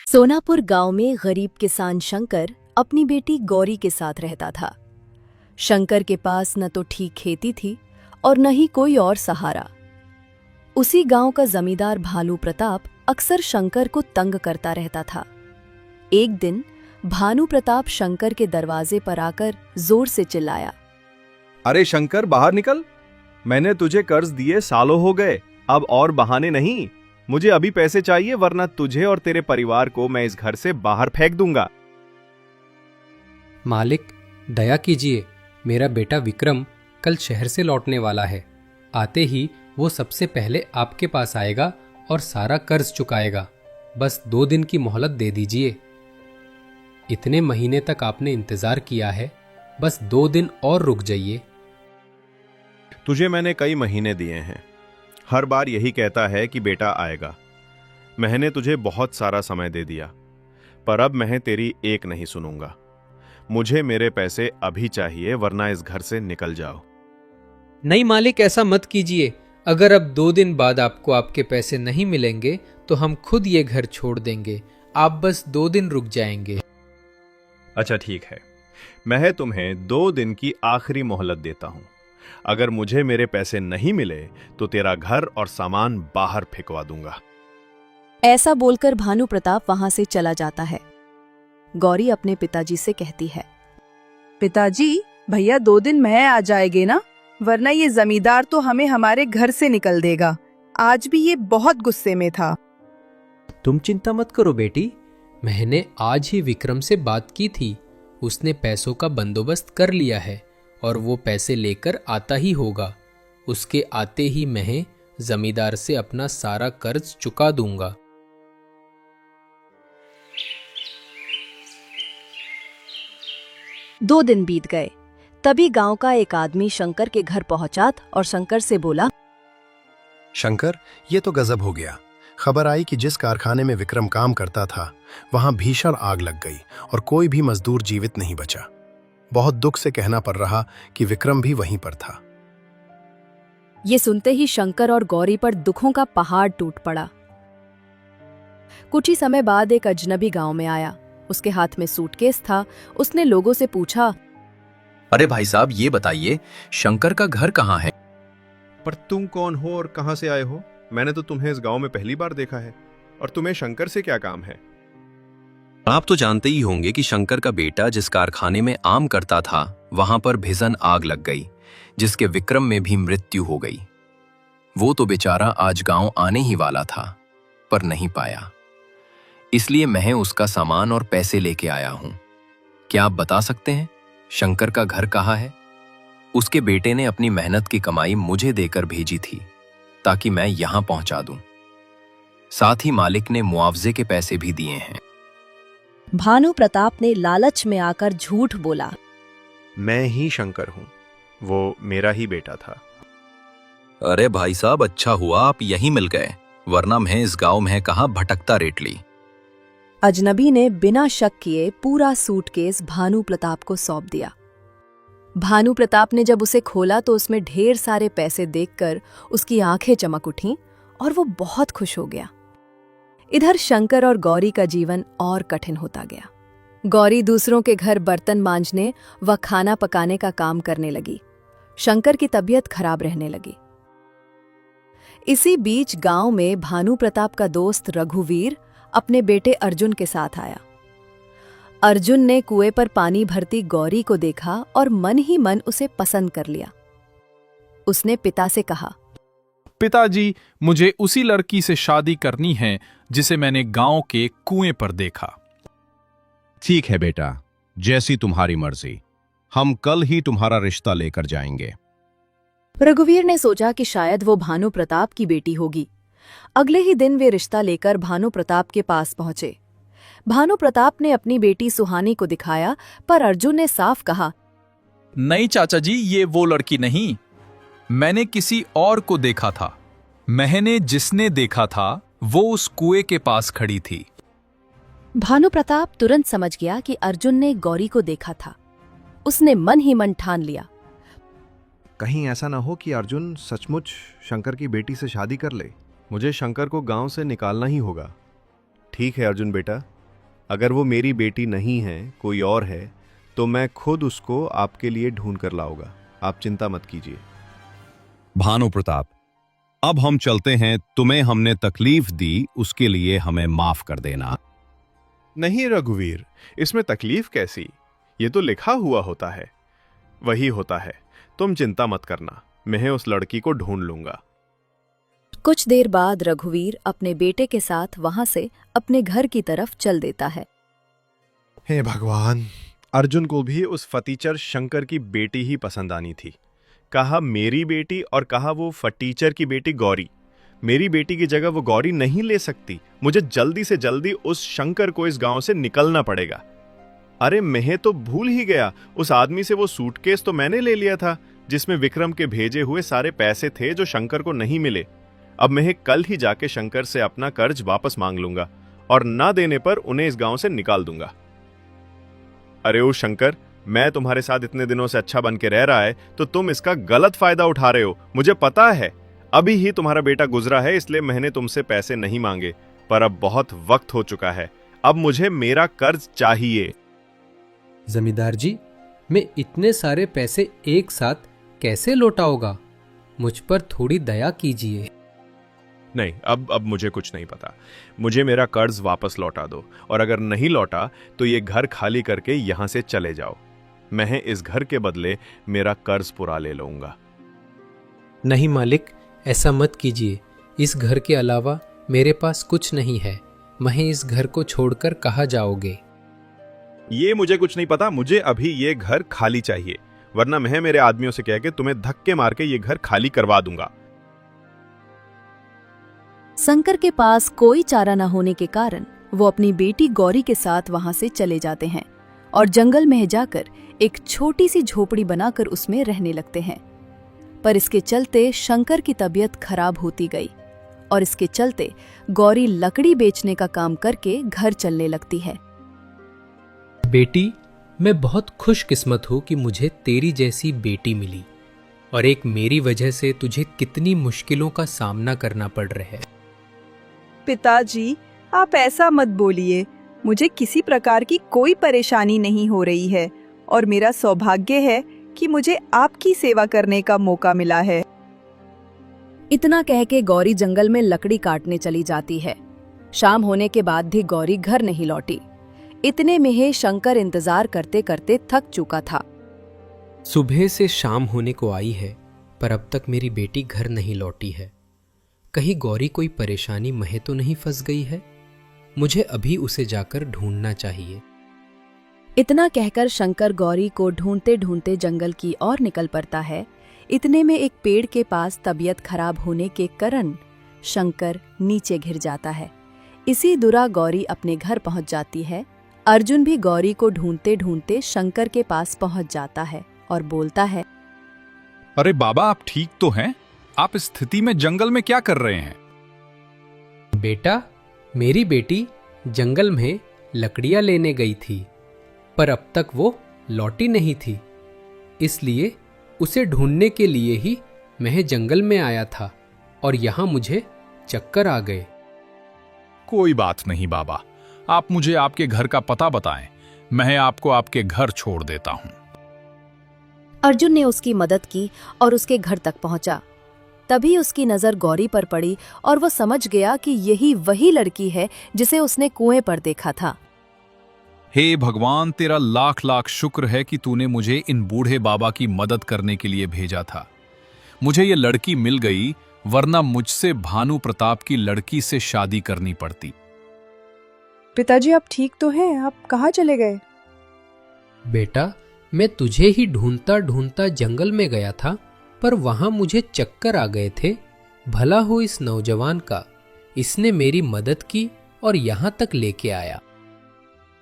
सोनापुर गांव में गरीब किसान शंकर अपनी बेटी गौरी के साथ रहता था। शंकर के पास न तो ठीक खेती थी और न ही कोई और सहारा। उसी गांव का जमींदार भानु प्रताप अक्सर शंकर को तंग करता रहता था। एक दिन भानु प्रताप शंकर के दरवाजे पर आकर जोर से चिल्लाया, अरे शंकर, बाहर निकल। मैंने तुझे कर्ज दिए सालों हो गए, अब और बहाने नहीं। मुझे अभी पैसे चाहिए, वरना तुझे और तेरे परिवार को मैं इस घर से बाहर फेंक दूंगा। मालिक, दया कीजिए, मेरा बेटा विक्रम कल शहर से लौटने वाला है। आते ही वो सबसे पहले आपके पास आएगा और सारा कर्ज चुकाएगा। बस 2 दिन की मोहलत दे दीजिए। इतने महीने तक आपने इंतजार किया है, बस 2 दिन और रुक जाइए। तुझे मैंने कई महीने दिए हैं, हर बार यही कहता है कि बेटा आएगा। मैंने तुझे बहुत सारा समय दे दिया, पर अब मैं तेरी एक नहीं सुनूंगा। मुझे मेरे पैसे अभी चाहिए, वरना इस घर से निकल जाओ। नहीं मालिक, ऐसा मत कीजिए। अगर अब 2 दिन बाद आपको आपके पैसे नहीं मिलेंगे तो हम खुद ये घर छोड़ देंगे। आप बस 2 दिन रुक जाएंगे। अच्छा ठीक है, मैं तुम्हें 2 दिन की आखिरी मोहलत देता हूं। अगर मुझे मेरे पैसे नहीं मिले तो तेरा घर और सामान बाहर फेंकवा दूंगा। ऐसा बोलकर भानु प्रताप वहां से चला जाता है। गौरी अपने पिताजी से कहती है, पिताजी, भैया 2 दिन में आ जाएंगे ना, वरना ये जमींदार तो हमें हमारे घर से निकल देगा। आज भी ये बहुत गुस्से में था। तुम चिंता मत करो बेटी, मैंने आज ही विक्रम से बात की थी। उसने पैसों का बंदोबस्त कर लिया है और वो पैसे लेकर आता ही होगा। उसके आते ही मैं जमींदार से अपना सारा कर्ज चुका दूंगा। दो दिन बीत गए। तभी गांव का एक आदमी शंकर के घर पहुंचा और शंकर से बोला, शंकर, ये तो गजब हो गया। खबर आई कि जिस कारखाने में विक्रम काम करता था, वहां भीषण आग लग गई और कोई भी मजदूर जीवित नहीं बचा। बहुत दुख से कहना पड़ रहा कि विक्रम भी वहीं पर था। ये सुनते ही शंकर और गौरी पर दुखों का पहाड़ टूट पड़ा। कुछ ही समय बाद एक अजनबी गांव में आया। उसके हाथ में सूटकेस था। उसने लोगों से पूछा, अरे भाई साहब, ये बताइए शंकर का घर कहाँ है? पर तुम कौन हो और कहां से आए हो? मैंने तो तुम्हें इस गांव में पहली बार देखा है, और तुम्हें शंकर से क्या काम है? आप तो जानते ही होंगे कि शंकर का बेटा जिस कारखाने में आम करता था, वहां पर भीषण आग लग गई, जिसके विक्रम में भी मृत्यु हो गई। वो तो बेचारा आज गांव आने ही वाला था, पर नहीं पाया। इसलिए मैं उसका सामान और पैसे लेके आया हूं। क्या आप बता सकते हैं शंकर का घर कहाँ है? उसके बेटे ने अपनी मेहनत की कमाई मुझे देकर भेजी थी, ताकि मैं यहां पहुंचा दूं। साथ ही मालिक ने मुआवजे के पैसे भी दिए हैं। भानु प्रताप ने लालच में आकर झूठ बोला, मैं ही शंकर हूं, वो मेरा ही बेटा था। अरे भाई साहब, अच्छा हुआ आप यहीं मिल गए, वरना मैं इस गांव में कहां भटकता रेटली। अजनबी ने बिना शक किए पूरा सूटकेस भानु प्रताप को सौंप दिया। भानु प्रताप ने जब उसे खोला तो उसमें ढेर सारे पैसे देखकर उसकी आंखें चमक उठीं और वो बहुत खुश हो गया। इधर शंकर और गौरी का जीवन और कठिन होता गया। गौरी दूसरों के घर बर्तन मांजने व खाना पकाने का काम करने लगी। शंकर की तबीयत खराब रहने लगी। इसी बीच गांव में भानु प्रताप का दोस्त रघुवीर अपने बेटे अर्जुन के साथ आया। अर्जुन ने कुएं पर पानी भरती गौरी को देखा और मन ही मन उसे पसंद कर लिया। उसने पिता से कहा, पिताजी, मुझे उसी लड़की से शादी करनी है जिसे मैंने गांव के कुएं पर देखा। ठीक है बेटा, जैसी तुम्हारी मर्जी। हम कल ही तुम्हारा रिश्ता लेकर जाएंगे। रघुवीर ने सोचा कि शायद वो भानु प्रताप की बेटी होगी। अगले ही दिन वे रिश्ता लेकर भानु प्रताप के पास पहुंचे। भानु प्रताप ने अपनी बेटी सुहानी को दिखाया, पर अर्जुन ने साफ कहा, नहीं चाचा जी, ये वो लड़की नहीं। मैंने किसी और को देखा था। मैंने जिसने देखा था वो उस कुएं के पास खड़ी थी। भानु प्रताप तुरंत समझ गया कि अर्जुन ने गौरी को देखा था। उसने मन ही मन ठान लिया, कहीं ऐसा ना हो कि अर्जुन सचमुच शंकर की बेटी से शादी कर ले। मुझे शंकर को गांव से निकालना ही होगा। ठीक है अर्जुन बेटा, अगर वो मेरी बेटी नहीं है, कोई और है, तो मैं खुद उसको आपके लिए ढूंढ कर लाऊंगा। आप चिंता मत कीजिए। भानु प्रताप, अब हम चलते हैं। तुम्हें हमने तकलीफ दी, उसके लिए हमें माफ कर देना। नहीं रघुवीर, इसमें तकलीफ कैसी? ये तो लिखा हुआ होता है, वही होता है। तुम चिंता मत करना, मैं उस लड़की को ढूंढ लूंगा। कुछ देर बाद रघुवीर अपने बेटे के साथ वहां से अपने घर की तरफ चल देता है। हे भगवान, अर्जुन को भी उस फटीचर शंकर की बेटी ही पसंद आनी थी। कहा मेरी बेटी और कहा वो फटीचर की बेटी गौरी। मेरी बेटी की जगह वो गौरी नहीं ले सकती। मुझे जल्दी से जल्दी उस शंकर को इस गांव से निकलना पड़ेगा। अरे मैं तो भूल ही गया, उस आदमी से वो सूटकेस तो मैंने ले लिया था जिसमें विक्रम के भेजे हुए सारे पैसे थे जो शंकर को नहीं मिले। अब मैं कल ही जाके शंकर से अपना कर्ज वापस मांग लूंगा और ना देने पर उन्हें इस गांव से निकाल दूंगा। अरे ओ शंकर, मैं तुम्हारे साथ इतने दिनों से अच्छा बन के रह रहा है तो तुम इसका गलत फायदा उठा रहे हो। मुझे पता है, अभी ही तुम्हारा बेटा गुजरा है, इसलिए मैंने तुमसे पैसे नहीं मांगे, पर अब बहुत वक्त हो चुका है। अब मुझे मेरा कर्ज चाहिए। जमींदार जी, मैं इतने सारे पैसे एक साथ कैसे लौटाऊंगा? मुझ पर थोड़ी दया कीजिए। नहीं, अब मुझे कुछ नहीं पता। मुझे मेरा कर्ज वापस लौटा दो, और अगर नहीं लौटा तो ये घर खाली करके यहां से चले जाओ। मैं इस घर के बदले मेरा कर्ज पूरा ले लूंगा। नहीं मालिक, ऐसा मत कीजिए। इस घर के अलावा मेरे पास कुछ नहीं है। मैं इस घर को छोड़कर कहाँ जाओगे? ये मुझे कुछ नहीं पता। मुझे अभी ये घर खाली चाहिए, वरना मैं मेरे आदमियों से कह के तुम्हें धक्के मार के ये घर खाली करवा दूंगा। शंकर के पास कोई चारा न होने के कारण वो अपनी बेटी गौरी के साथ वहां से चले जाते हैं और जंगल में जाकर एक छोटी सी झोपड़ी बनाकर उसमें रहने लगते हैं। पर इसके चलते शंकर की तबीयत खराब होती गई और इसके चलते गौरी लकड़ी बेचने का काम करके घर चलने लगती है। बेटी, मैं बहुत खुशकिस्मत हूँ कि मुझे तेरी जैसी बेटी मिली, और एक मेरी वजह से तुझे कितनी मुश्किलों का सामना करना पड़ रहा है। पिताजी, आप ऐसा मत बोलिए। मुझे किसी प्रकार की कोई परेशानी नहीं हो रही है और मेरा सौभाग्य है कि मुझे आपकी सेवा करने का मौका मिला है। इतना कह के गौरी जंगल में लकड़ी काटने चली जाती है। शाम होने के बाद भी गौरी घर नहीं लौटी। इतने में ही शंकर इंतजार करते करते थक चुका था। सुबह से शाम होने को आई है, पर अब तक मेरी बेटी घर नहीं लौटी है। कहीं गौरी कोई परेशानी में तो नहीं फंस गई है? मुझे अभी उसे जाकर ढूंढना चाहिए। इतना कहकर शंकर गौरी को ढूंढते ढूंढते जंगल की ओर निकल पड़ता है। इतने में एक पेड़ के पास तबीयत खराब होने के कारण शंकर नीचे गिर जाता है। इसी दुरा गौरी अपने घर पहुंच जाती है। अर्जुन भी गौरी को ढूंढते ढूंढते शंकर के पास पहुंच जाता है और बोलता है, अरे बाबा, आप ठीक तो हैं? आप इस स्थिति में जंगल में क्या कर रहे हैं? बेटा, मेरी बेटी जंगल में लकड़ियां लेने गई थी, पर अब तक वो लौटी नहीं थी। इसलिए उसे ढूंढने के लिए ही मैं जंगल में आया था और यहाँ मुझे चक्कर आ गए। कोई बात नहीं बाबा, आप मुझे आपके घर का पता बताएं, मैं आपको आपके घर छोड़ देता हूं। अर्जुन ने उसकी मदद की और उसके घर तक पहुंचा। तभी उसकी नजर गौरी पर पड़ी और वो समझ गया कि यही वही लड़की है जिसे उसने कुएं पर देखा था। हे भगवान, तेरा लाख लाख शुक्र है कि तूने मुझे इन बूढ़े बाबा की मदद करने के लिए भेजा था। मुझे ये लड़की मिल गई, वरना मुझसे भानु प्रताप की लड़की से शादी करनी पड़ती। पिताजी, आप ठीक तो हैं? आप कहाँ चले गए? बेटा, मैं तुझे ही ढूंढता ढूंढता जंगल में गया था, पर वहां मुझे चक्कर आ गए थे। भला हो इस नौजवान का, इसने मेरी मदद की और यहाँ तक लेके आया।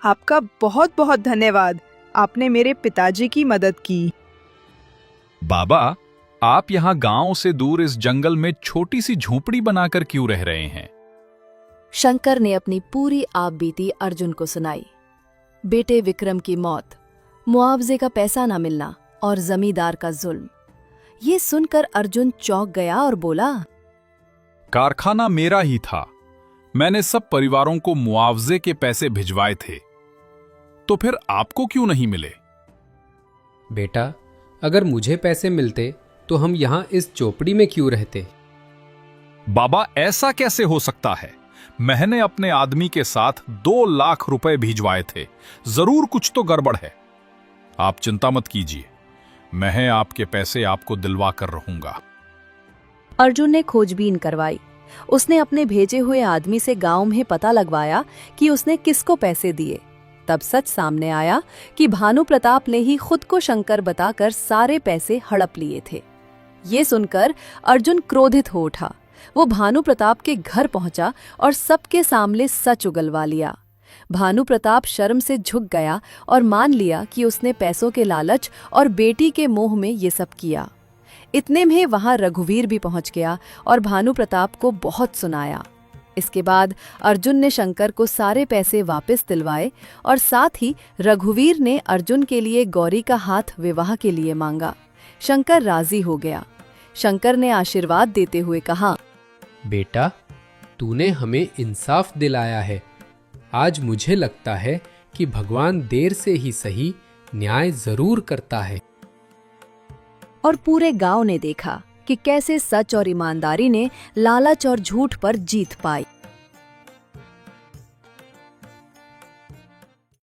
आपका बहुत बहुत धन्यवाद। आपने मेरे पिताजी की मदद की। बाबा, आप यहाँ गांव से दूर इस जंगल में छोटी सी झोपड़ी बनाकर क्यों रह रहे हैं? शंकर ने अपनी पूरी आप बीती अर्जुन को सुनाई। बेटे विक्रम की मौत, मुआवजे का पैसा न मिलना और जमींदार का जुल्म। ये सुनकर अर्जुन चौंक गया और बोला, कारखाना मेरा ही था, मैंने सब परिवारों को मुआवजे के पैसे भिजवाए थे, तो फिर आपको क्यों नहीं मिले? बेटा, अगर मुझे पैसे मिलते तो हम यहां इस चौपड़ी में क्यों रहते? बाबा, ऐसा कैसे हो सकता है? मैंने अपने आदमी के साथ 2 लाख रुपए भिजवाए थे। जरूर कुछ तो गड़बड़ है। आप चिंता मत कीजिए, मैं आपके पैसे आपको दिलवा कर रहूंगा। अर्जुन ने खोजबीन करवाई। उसने अपने भेजे हुए आदमी से गांव में पता लगवाया कि उसने किसको पैसे दिए। तब सच सामने आया कि भानु प्रताप ने ही खुद को शंकर बताकर सारे पैसे हड़प लिए थे। ये सुनकर अर्जुन क्रोधित हो उठा। वो भानु प्रताप के घर पहुंचा और सबके सामने सच उगलवा लिया। भानु प्रताप शर्म से झुक गया और मान लिया कि उसने पैसों के लालच और बेटी के मोह में ये सब किया। इतने में वहां रघुवीर भी पहुंच गया और भानु प्रताप को बहुत सुनाया। इसके बाद अर्जुन ने शंकर को सारे पैसे वापस दिलवाए और साथ ही रघुवीर ने अर्जुन के लिए गौरी का हाथ विवाह के लिए मांगा। शंकर राजी हो गया। शंकर ने आशीर्वाद देते हुए कहा, बेटा, तूने हमें इंसाफ दिलाया है। आज मुझे लगता है कि भगवान देर से ही सही न्याय जरूर करता है। और पूरे गांव ने देखा कि कैसे सच और ईमानदारी ने लालच और झूठ पर जीत पाई।